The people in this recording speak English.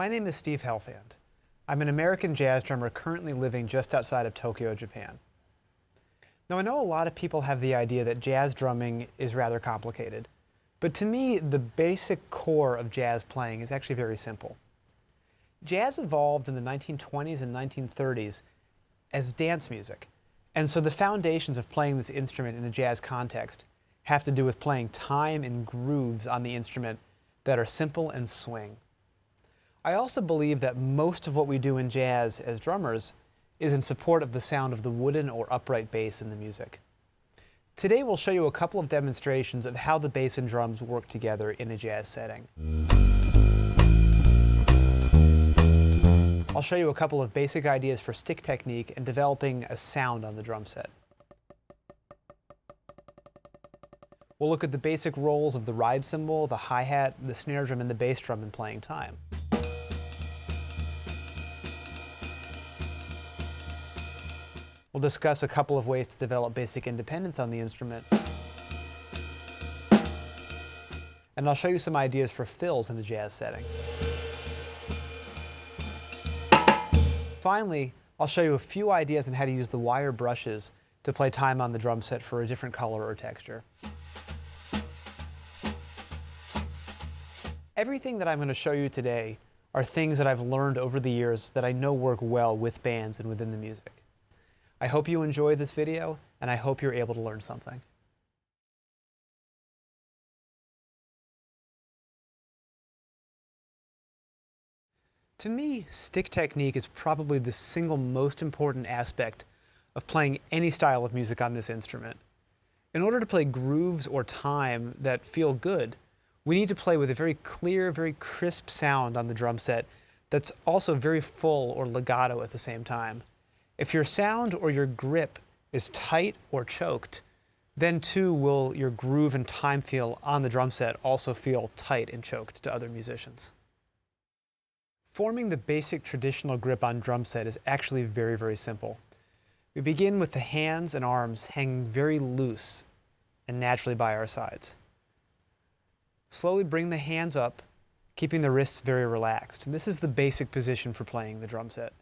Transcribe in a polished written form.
My name is Steve Helfand. I'm an American jazz drummer currently living just outside of Tokyo, Japan. Now, I know a lot of people have the idea that jazz drumming is rather complicated, but to me, the basic core of jazz playing is actually very simple. Jazz evolved in the 1920s and 1930s as dance music, and so the foundations of playing this instrument in a jazz context have to do with playing time and grooves on the instrument that are simple and swing. I also believe that most of what we do in jazz as drummers is in support of the sound of the wooden or upright bass in the music. Today we'll show you a couple of demonstrations of how the bass and drums work together in a jazz setting. I'll show you a couple of basic ideas for stick technique and developing a sound on the drum set. We'll look at the basic roles of the ride cymbal, the hi-hat, the snare drum, and the bass drum in playing time. We'll discuss a couple of ways to develop basic independence on the instrument. And I'll show you some ideas for fills in a jazz setting. Finally, I'll show you a few ideas on how to use the wire brushes to play time on the drum set for a different color or texture. Everything that I'm going to show you today are things that I've learned over the years that I know work well with bands and within the music. I hope you enjoy this video, and I hope you're able to learn something. To me, stick technique is probably the single most important aspect of playing any style of music on this instrument. In order to play grooves or time that feel good, we need to play with a very clear, very crisp sound on the drum set that's also very full or legato at the same time. If your sound or your grip is tight or choked, then too will your groove and time feel on the drum set also feel tight and choked to other musicians. Forming the basic traditional grip on drum set is actually very, very simple. We begin with the hands and arms hanging very loose and naturally by our sides. Slowly bring the hands up, keeping the wrists very relaxed. And this is the basic position for playing the drum set.